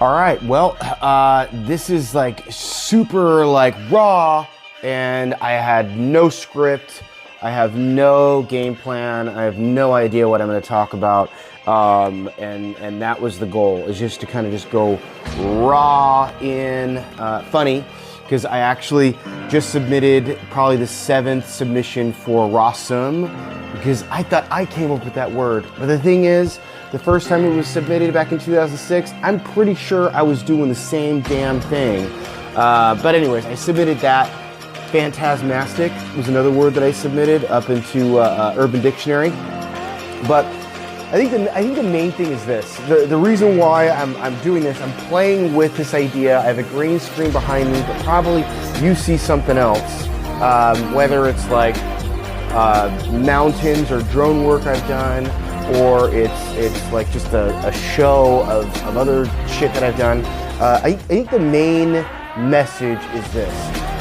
All right, well, this is like super like raw, and I had no script. I have no game plan. I have no idea what I'm going to talk about, and that was the goal, is just to kind of just go raw in. Funny, because I actually just submitted probably the 7th submission for Rawsome, because I thought I came up with that word. But the thing is, the first time it was submitted back in 2006, I'm pretty sure I was doing the same damn thing. But anyways, I submitted that. Phantasmastic was another word that I submitted up into Urban Dictionary. But I think the main thing is this. The reason why I'm doing this, I'm playing with this idea. I have a green screen behind me, but probably you see something else. Whether it's like mountains or drone work I've done, or it's like just a show of other shit that I've done. I think the main message is this.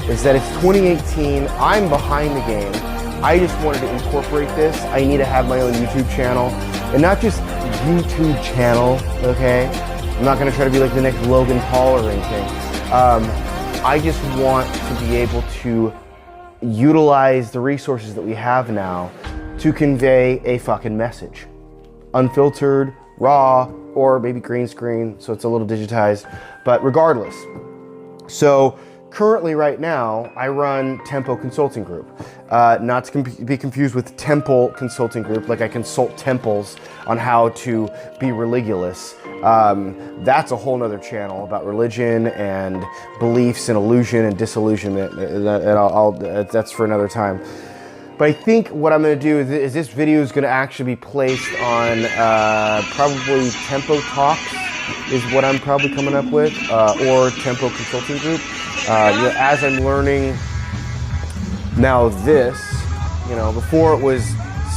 Is that it's 2018, I'm behind the game. I just wanted to incorporate this. I need to have my own YouTube channel, and not just YouTube channel, okay? I'm not gonna try to be like the next Logan Paul or anything. I just want to be able to utilize the resources that we have now to convey a fucking message. Unfiltered, raw, or maybe green screen, so it's a little digitized, but regardless. So, currently, right now, I run Tempo Consulting Group. Not to be confused with Temple Consulting Group, like I consult temples on how to be religious. That's a whole nother channel about religion and beliefs and illusion and disillusionment, and that's for another time. But I think what I'm going to do is this video is going to actually be placed on probably Tempo Talks is what I'm probably coming up with, or Tempo Consulting Group. As I'm learning now this, before it was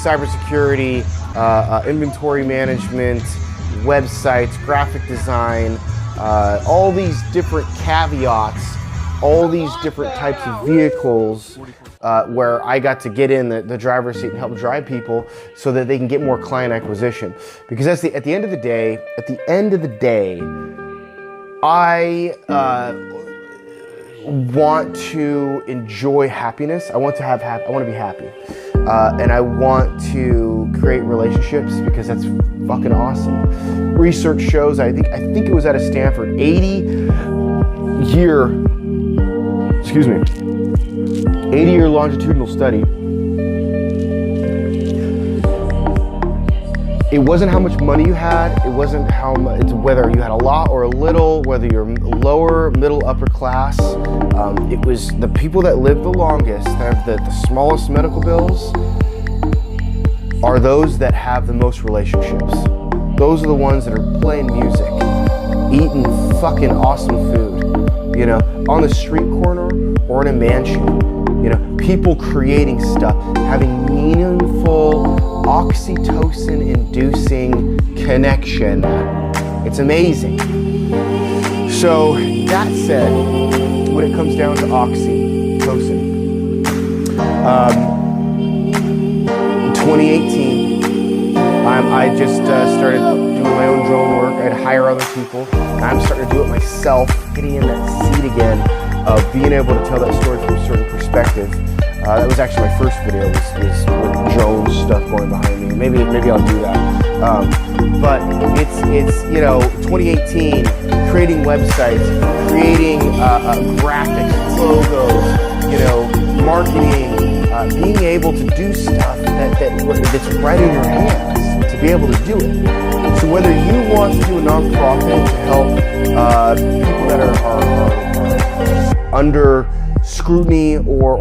cybersecurity, inventory management, websites, graphic design, all these different caveats, all these different types of vehicles where I got to get in the driver's seat and help drive people so that they can get more client acquisition. Because at the end of the day, I want to enjoy happiness. I want to be happy, and I want to create relationships because that's fucking awesome. Research shows, I think it was out of Stanford, 80-year longitudinal study. It wasn't how much money you had, it wasn't how much, it's whether you had a lot or a little, whether you're lower, middle, upper class. It was the people that live the longest, that have the smallest medical bills, are those that have the most relationships. Those are the ones that are playing music, eating fucking awesome food, on the street corner or in a mansion. People creating stuff, having meaningful, oxytocin-inducing connection. It's amazing. So that said, when it comes down to oxytocin, in 2018, I just started doing my own drone work. I'd hire other people. I'm starting to do it myself, getting in that seat again of being able to tell that story from a certain perspective. That was actually my first video, was with drone stuff going behind me. Maybe I'll do that. But it's 2018, creating websites, creating graphics, logos, marketing, being able to do stuff that's right in your hands, to be able to do it. So whether you want to do a nonprofit to help people that are under scrutiny or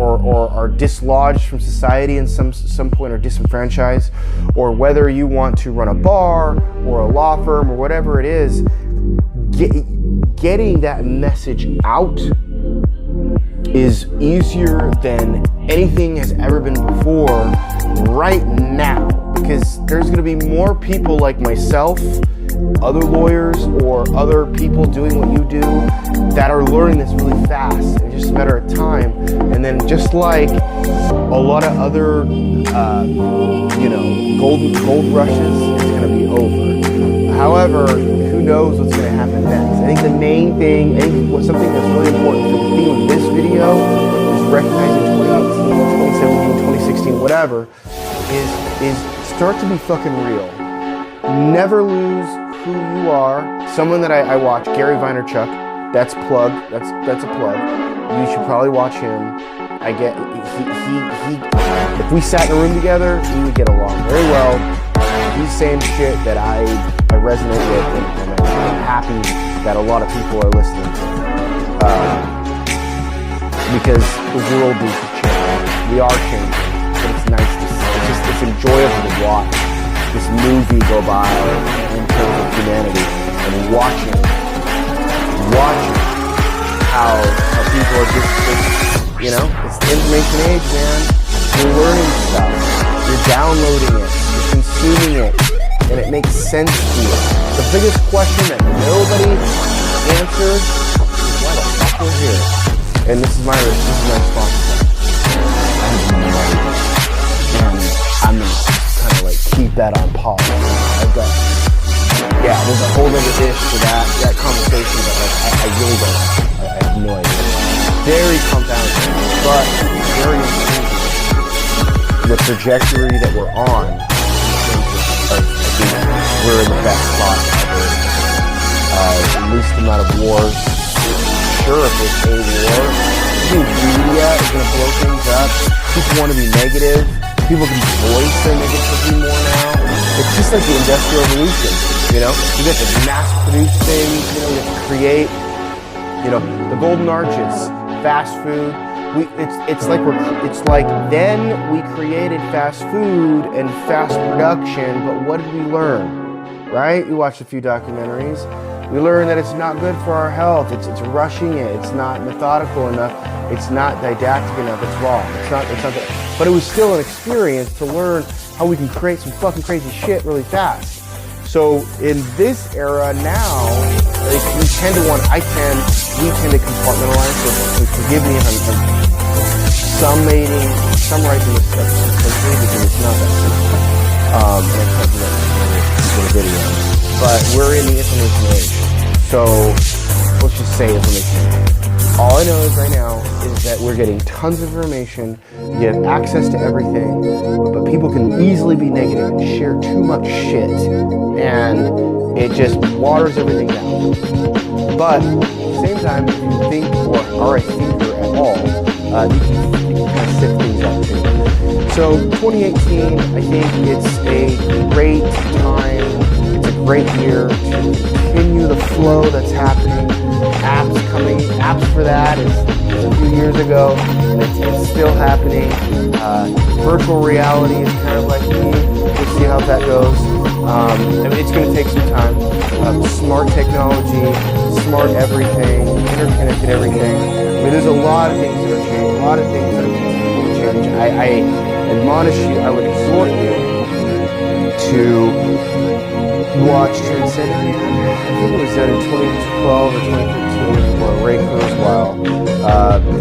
are dislodged from society in some point, or disenfranchised, or whether you want to run a bar or a law firm or whatever it is, getting that message out is easier than anything has ever been before right now, because there's going to be more people like myself, other lawyers or other people doing what you do that are learning this really fast. It's just a matter of time. And then just like a lot of other, gold rushes, it's going to be over. However, who knows what's going to happen next. I think the main thing, something that's really important for the theme of this video is recognizing 2018, 2017, 2016, whatever, is start to be fucking real. Never lose who you are. Someone that I watch, Gary Vaynerchuk, that's plug. That's a plug. You should probably watch him. If we sat in a room together, we would get along very well. He's saying shit that I resonate with, and I'm happy that a lot of people are listening to. Because the world needs to change. We are changing, but it's nice to see. It's enjoyable to watch this movie go by in terms of humanity, and watching how people are just it's the information age, man. You're learning stuff, you're downloading it, you're consuming it, and it makes sense to you. The biggest question that nobody answered is why the fuck we're here. And this is my response to that. I have no idea. And I'm gonna kind of like keep that on pause. There's a whole other dish to that conversation, but like I really don't know. I have no idea. Very compounded, but very important. The trajectory that we're on, I think we're in the best spot ever. Least amount of wars. Sure, if there's a war, media is going to blow things up. People want to be negative. People can voice their negativity more now. It's just like the Industrial Revolution, you know? You get to mass produce things, you have to create, the golden arches, fast food. It's like then we created fast food and fast production, but what did we learn, right? We watched a few documentaries. We learned that it's not good for our health. It's rushing it. It's not methodical enough. It's not didactic enough. It's wrong. It's not that. But it was still an experience to learn how we can create some fucking crazy shit really fast. So in this era now, we tend to compartmentalize. So forgive me if I'm summarizing this stuff simply because it's not that simple. And I talked about in a video. But we're in the information age. So let's just say information age. All I know is right now is that we're getting tons of information. You have access to everything, but people can easily be negative and share too much shit, and it just waters everything down. But at the same time, if you think or are a thinker at all, you can kind of sift things out too. So 2018, I think it's a great time. It's a great year to continue the flow that's happening. Apps for that is a few years ago, and it's still happening. Virtual reality is kind of like me. We'll see how that goes. It's going to take some time. Smart technology, smart everything, interconnected everything. There's a lot of things that are changing. A lot of things that are continuing to change. I admonish you. I would exhort you to watch Transcendent. I think it was done in 2012 or 2013 for Ray Kurzweil. I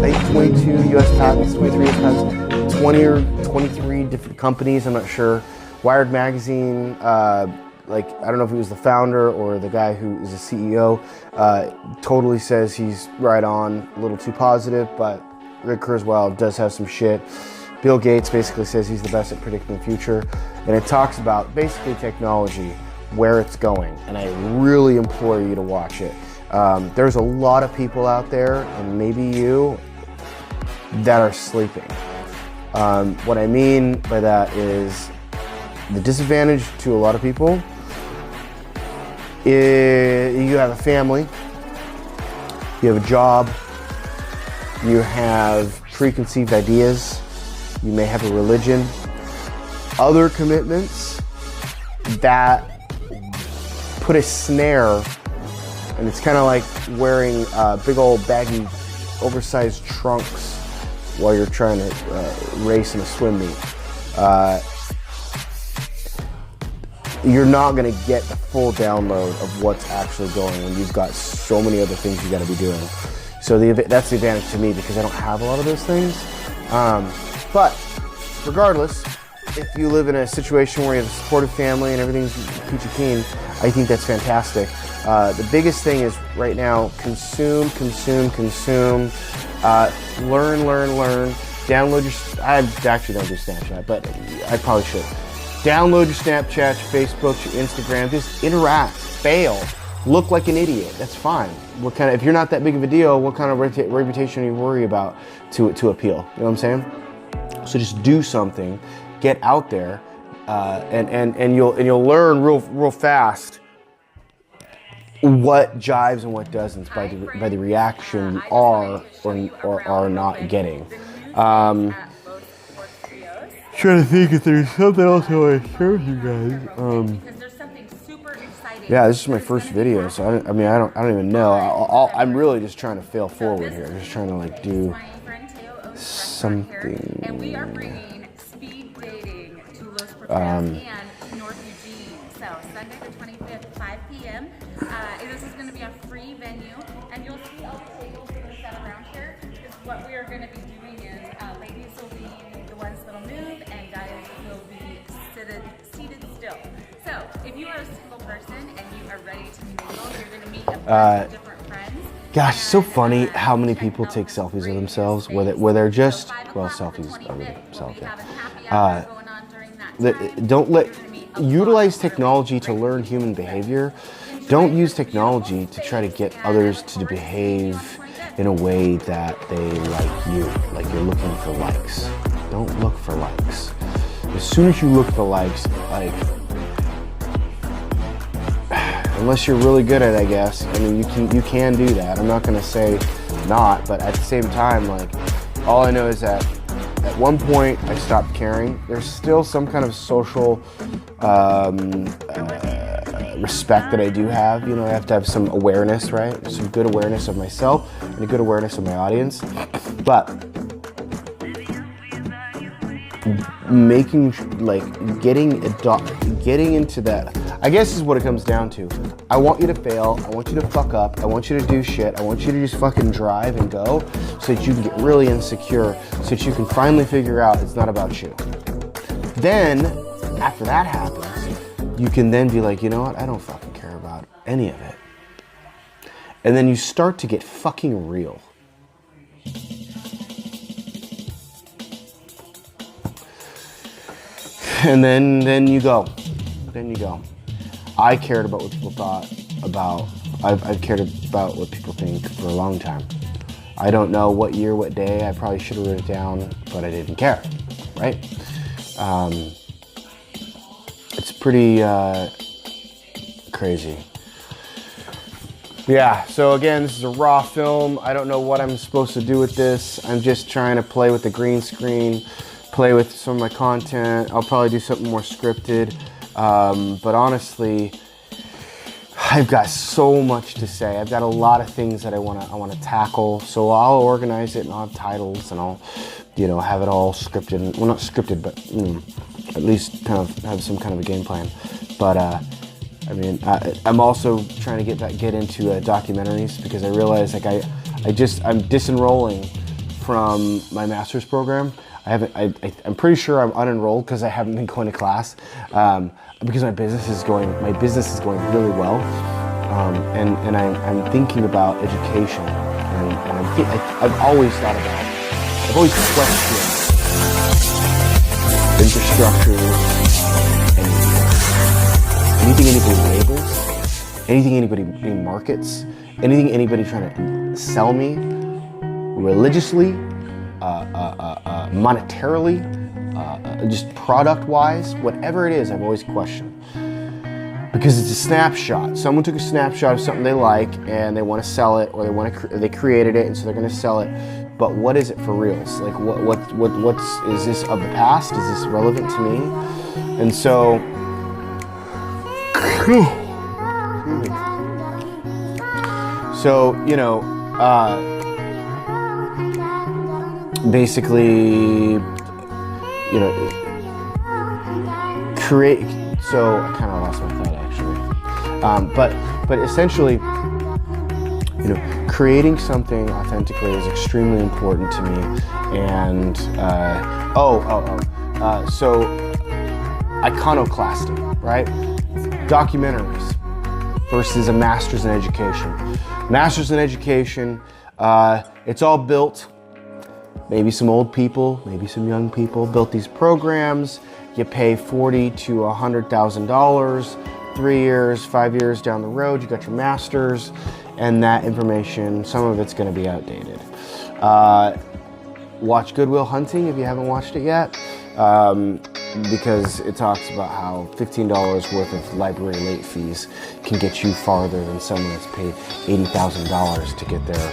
think 22 U.S. patents, 23 U.S. patents, 20 or 23 different companies, I'm not sure. Wired Magazine, I don't know if he was the founder or the guy who is the CEO, totally says he's right on, a little too positive, but Ray Kurzweil does have some shit. Bill Gates basically says he's the best at predicting the future, and it talks about basically technology, where it's going, and I really implore you to watch it. There's a lot of people out there, and maybe you, that are sleeping. What I mean by that is the disadvantage to a lot of people is you have a family, you have a job, you have preconceived ideas, you may have a religion, other commitments that put a snare, and it's kind of like wearing big old baggy oversized trunks while you're trying to race in a swim meet. You're not going to get the full download of what's actually going when you've got so many other things you got to be doing. So that's the advantage to me because I don't have a lot of those things. But regardless, if you live in a situation where you have a supportive family and everything's peachy keen, I think that's fantastic. The biggest thing is right now, consume. Learn. Download your, I actually don't do Snapchat, but I probably should. Download your Snapchat, your Facebook, your Instagram, just interact, fail, look like an idiot, that's fine. What kind of, if you're not that big of a deal, what kind of reputation are you worried about to appeal? You know what I'm saying? So just do something, get out there, and you'll learn real fast what jives and what doesn't by the reaction you are or are not getting. Trying to think if there's something else I want to share with you guys. Yeah, this is my first video, so I don't even know. I'm really just trying to fail forward here. I'm just trying to like do something. And we are bringing speed dating to Los Portillos and North Eugene. So Sunday the 25th, 5 p.m. This is going to be a free venue, and you'll see all the tables that are set around here. Because what we are going to be doing is ladies will be the ones that'll move, and guys will be seated still. So if you are a single person and you are ready to mingle, you're going to meet a bunch of different friends. Gosh, it's so funny how many people take selfies of themselves where they're just, well, selfies are selfies. Utilize technology to learn human behavior. Don't use technology to try to get others to behave in a way that they like you, like you're looking for likes. Don't look for likes. As soon as you look for likes, like, unless you're really good at it, I guess. I mean, you can do that. I'm not gonna say not, but at the same time, like, all I know is that at one point I stopped caring. There's still some kind of social respect that I do have. You know, I have to have some awareness, right? Some good awareness of myself and a good awareness of my audience. But making, like, getting into that, I guess is what it comes down to. I want you to fail, I want you to fuck up, I want you to do shit, I want you to just fucking drive and go so that you can get really insecure, so that you can finally figure out it's not about you. Then, after that happens, you can then be like, you know what, I don't fucking care about any of it. And then you start to get fucking real. And then you go. I cared about what people thought about, I've cared about what people think for a long time. I don't know what year, what day, I probably should have written it down, but I didn't care, right? It's pretty crazy. Yeah, so again, this is a raw film. I don't know what I'm supposed to do with this. I'm just trying to play with the green screen, play with some of my content. I'll probably do something more scripted. But honestly, I've got so much to say. I've got a lot of things that I want to tackle. So I'll organize it and I'll have titles and I'll, you know, have it all scripted. Well, not scripted, but at least kind of have some kind of a game plan. But I mean, I'm also trying to get into documentaries because I realize like I'm disenrolling from my master's program. I'm pretty sure I'm unenrolled because I haven't been going to class because my business is going really well, and I'm thinking about education, and I've always thought about, I've always questioned infrastructure, anything anybody labels, anything anybody markets, anything anybody trying to sell me religiously, monetarily, just product-wise, whatever it is, I've always questioned. Because it's a snapshot. Someone took a snapshot of something they like and they want to sell it, or they created it and so they're going to sell it. But what is it for reals? Like what's is this of the past? Is this relevant to me? And so you know, basically, you know, create. So I kind of lost my thought actually, but essentially, you know, creating something authentically is extremely important to me. And so iconoclasty, right? Documentaries. versus a master's in education. Master's in education, it's all built. Maybe some old people, maybe some young people built these programs. You pay $40,000 to $100,000, 3 years, 5 years down the road, you got your master's, and that information, some of it's gonna be outdated. Watch Good Will Hunting if you haven't watched it yet, because it talks about how $15 worth of library late fees can get you farther than someone that's paid $80,000 to get their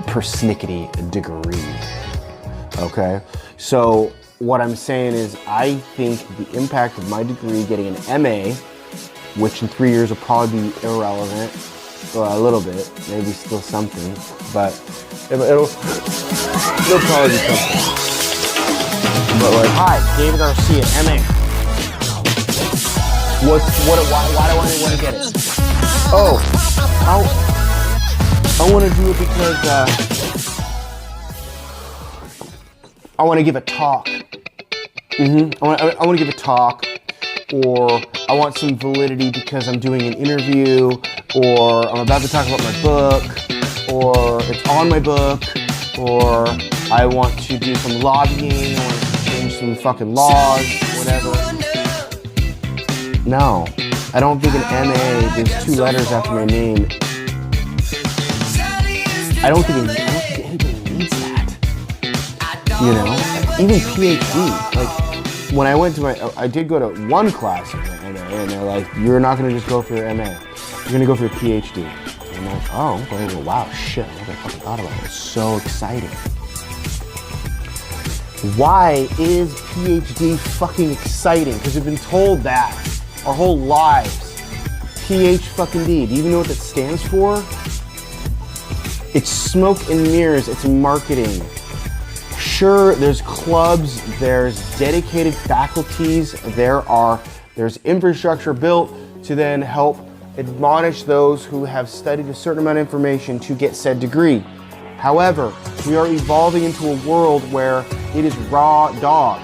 persnickety degree. Okay, so what I'm saying is I think the impact of my degree getting an MA, which in 3 years will probably be irrelevant, well, a little bit, maybe still something, but it'll probably be something. But like, hi, David Garcia, MA. Why do I want to get it? Oh, I want to do it because I want to give a talk. I want to give a talk, or I want some validity because I'm doing an interview, or I'm about to talk about my book, or it's on my book, or I want to do some lobbying, I want to change some fucking laws, whatever. No, I don't think an MA, there's 2 letters after my name. I don't think anybody needs that. You know, even PhD. Like, when I went to I did go to one class in my MA, and they're like, you're not gonna just go for your MA, you're gonna go for your PhD. And I'm like, oh, okay, well, wow, shit, I never fucking thought about it. It's so exciting. Why is PhD fucking exciting? Because we've been told that our whole lives. PH fucking D. Do you even know what that stands for? It's smoke and mirrors, it's marketing. Sure, there's clubs, there's dedicated faculties, there's infrastructure built to then help admonish those who have studied a certain amount of information to get said degree. However, we are evolving into a world where it is raw dog.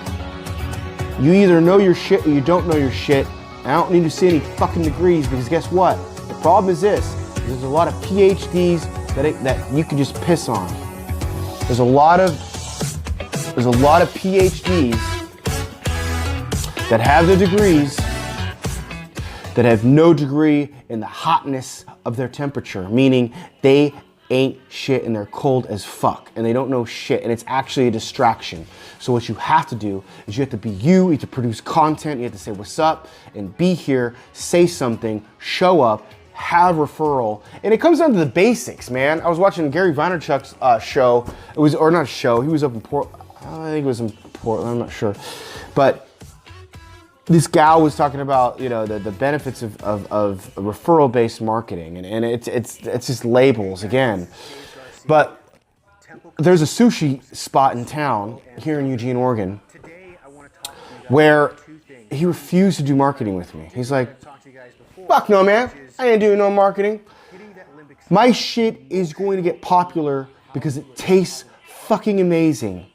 You either know your shit or you don't know your shit. I don't need to see any fucking degrees, because guess what? The problem is this, there's a lot of PhDs that you can just piss on. There's a lot of PhDs that have the degrees that have no degree in the hotness of their temperature, meaning they ain't shit and they're cold as fuck and they don't know shit, and it's actually a distraction. So what you have to do is you have to be you have to produce content, you have to say what's up and be here, say something, show up, have referral, and it comes down to the basics, man. I was watching Gary Vaynerchuk's show. It was, or not a show, he was up in Portland. I think it was in Portland, I'm not sure. But this gal was talking about, you know, the benefits of referral-based marketing, and it's just labels again. But there's a sushi spot in town here in Eugene, Oregon, where he refused to do marketing with me. He's like, fuck no, man, I ain't doing no marketing. My shit is going to get popular because it tastes fucking amazing.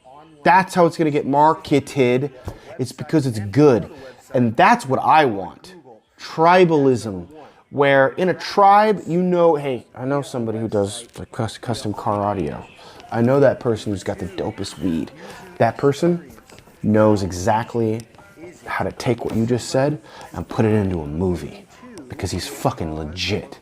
That's how it's gonna get marketed. It's because it's good. And that's what I want. Tribalism, where in a tribe, you know, hey, I know somebody who does like custom car audio. I know that person who's got the dopest weed. That person knows exactly how to take what you just said and put it into a movie, because he's fucking legit.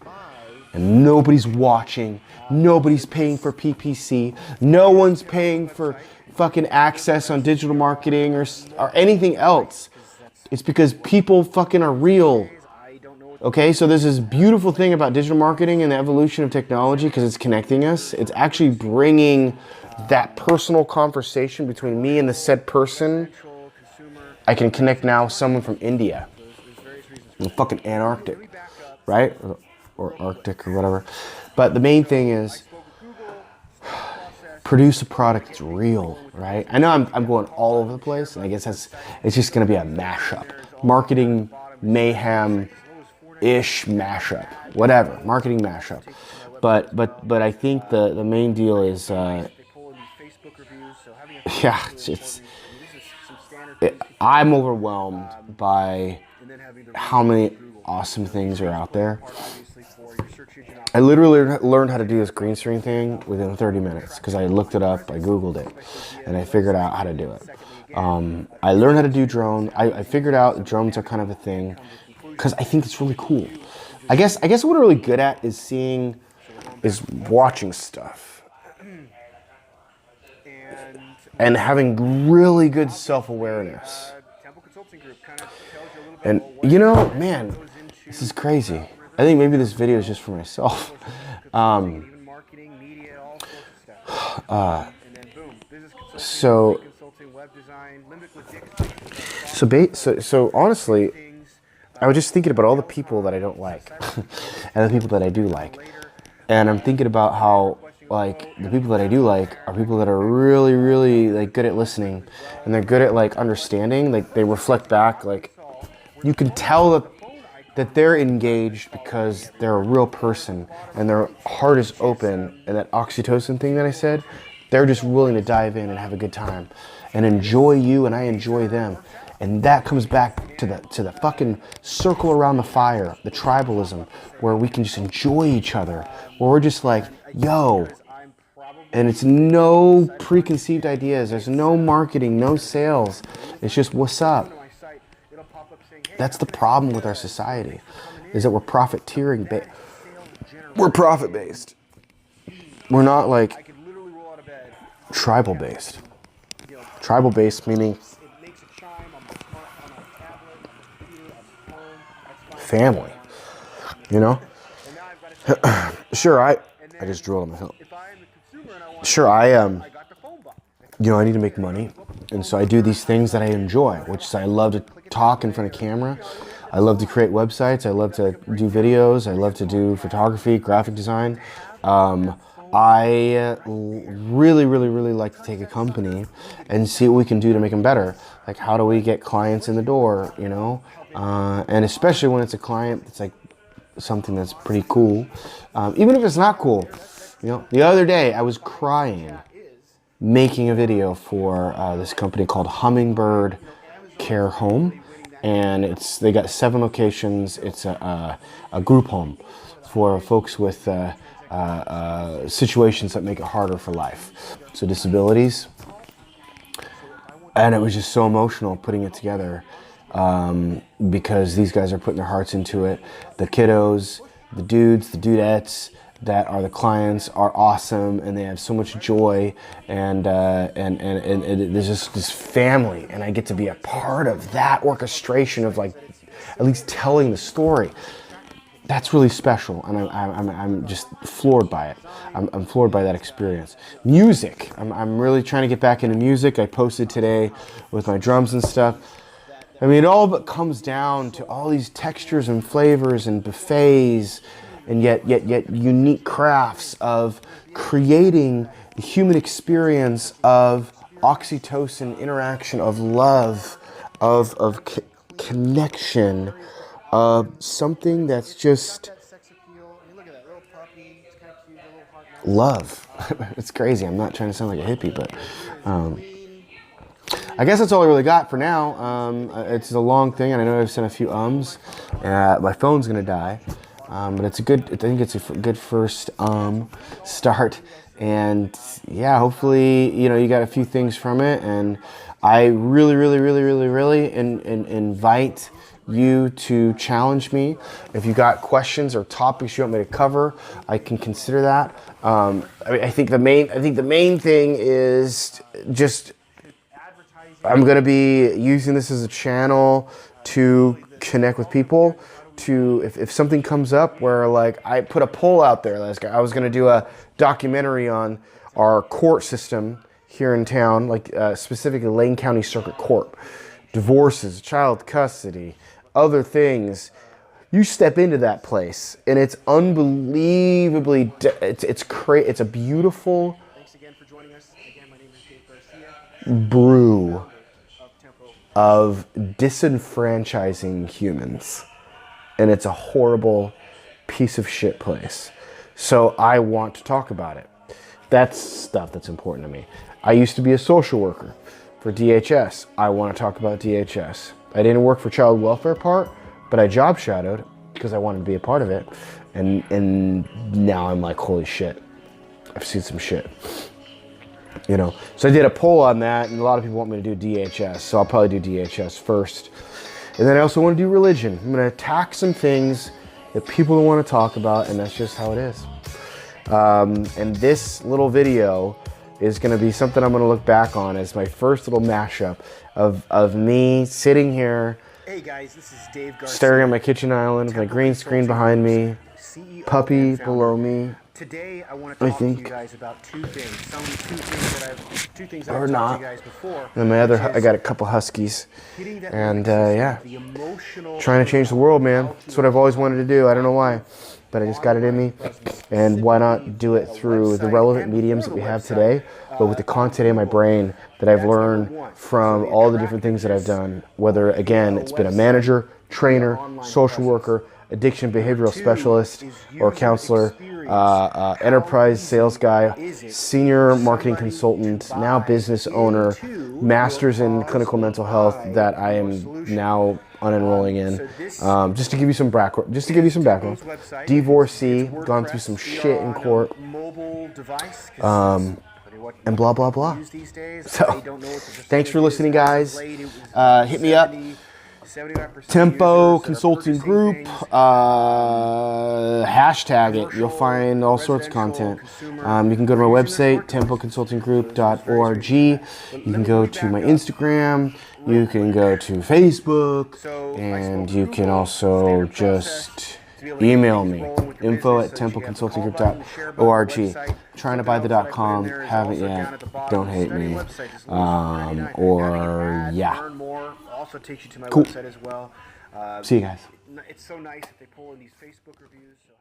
And nobody's watching, nobody's paying for PPC, no one's paying for fucking access on digital marketing or anything else. It's because people fucking are real. Okay, so there's this beautiful thing about digital marketing and the evolution of technology, because it's connecting us. It's actually bringing that personal conversation between me and the said person. I can connect now with someone from India, in fucking Antarctic, right? Or Arctic or whatever. But the main thing is, produce a product that's real, right? I know I'm going all over the place, and I guess it's just gonna be a mashup. Marketing mayhem-ish mashup. Whatever, marketing mashup. But I think the main deal is, yeah, I'm overwhelmed by how many awesome things are out there. I literally learned how to do this green screen thing within 30 minutes because I looked it up, I Googled it, and I figured out how to do it. I learned how to do drone. I figured out drones are kind of a thing because I think it's really cool. I guess what we're really good at is watching stuff and having really good self-awareness. And you know, man, this is crazy. I think maybe this video is just for myself. So honestly, I was just thinking about all the people that I don't like and the people that I do like. And I'm thinking about how, like, the people that I do like are people that are really, really, like, good at listening, and they're good at, like, understanding. Like, they reflect back. Like, you can tell that they're engaged because they're a real person and their heart is open. And that oxytocin thing that I said, they're just willing to dive in and have a good time and enjoy you, and I enjoy them. And that comes back to the fucking circle around the fire, the tribalism, where we can just enjoy each other, where we're just like, yo. And it's no preconceived ideas. There's no marketing, no sales. It's just, what's up? That's the problem with our society, is that we're profiteering. We're profit based. We're not like tribal based. Tribal based meaning family, you know? Sure, I just drilled on my phone. Sure, you know, I need to make money. And so I do these things that I enjoy, which is I love to talk in front of camera. I love to create websites. I love to do videos. I love to do photography, graphic design. I really, really, really like to take a company and see what we can do to make them better. Like, how do we get clients in the door, you know? And especially when it's a client that's like something that's pretty cool. Even if it's not cool, you know? The other day I was crying making a video for this company called Hummingbird Care Home. And they got 7 locations. It's a group home for folks with situations that make it harder for life. So disabilities. And it was just so emotional putting it together because these guys are putting their hearts into it. The kiddos, the dudes, the dudettes that are the clients are awesome, and they have so much joy, and there's just this family, and I get to be a part of that orchestration of, like, at least telling the story. That's really special, and I'm just floored by it. I'm floored by that experience. Music. I'm really trying to get back into music. I posted today with my drums and stuff. I mean, it all but comes down to all these textures and flavors and buffets, and yet unique crafts of creating the human experience of oxytocin, interaction, of love, of connection, something that's just love. It's crazy. I'm not trying to sound like a hippie, but I guess that's all I really got for now. It's a long thing, and I know I've sent a few ums. My phone's gonna die, but I think it's a good first start. And yeah, hopefully, you know, you got a few things from it. And I really invite you to challenge me. If you got questions or topics you want me to cover, I can consider that. I think the main thing is just, I'm going to be using this as a channel to connect with people. To if something comes up where, like, I put a poll out there, I was going to do a documentary on our court system here in town, like specifically Lane County Circuit Court, divorces, child custody, other things. You step into that place, and it's unbelievably, it's a beautiful brew of disenfranchising humans. And it's a horrible piece of shit place. So I want to talk about it. That's stuff that's important to me. I used to be a social worker for DHS. I want to talk about DHS. I didn't work for child welfare part, but I job shadowed, because I wanted to be a part of it. And now I'm like, holy shit, I've seen some shit. You know, so I did a poll on that, and a lot of people want me to do DHS, so I'll probably do DHS first. And then I also want to do religion. I'm going to attack some things that people don't want to talk about, and that's just how it is. And this little video is going to be something I'm going to look back on as my first little mashup of me sitting here. Hey guys, this is Dave Garcia, staring at my kitchen island with my green screen behind me, puppy below me. Today I want to talk to you guys about two things. Two things that I've talked to you guys before. And I got a couple huskies. And yeah, trying to change the world, man. That's what I've always wanted to do. I don't know why, but I just got it in me. And why not do it through the relevant mediums that we have today, but with the content in my brain that I've learned from all the different things that I've done. Whether, again, it's been a manager, trainer, social worker, addiction behavioral specialist or counselor, enterprise sales guy, senior marketing consultant, now business owner, masters in clinical mental health that I am now unenrolling in. Just to give you some background, divorcee, gone through some shit in court, and blah blah blah. So thanks for listening, guys. Hit me up. Tempo Consulting Group, hashtag it. You'll find all sorts of content. You can go to my website, tempoconsultinggroup.org. You can go to my Instagram. You can go to Facebook, and you can also just email me, info@tempoconsultinggroup.org. Trying to buy the .com, haven't yet. Don't hate me. Or yeah. Also takes you to my cool. website as well. See you guys. It's so nice that they pull in these Facebook reviews. So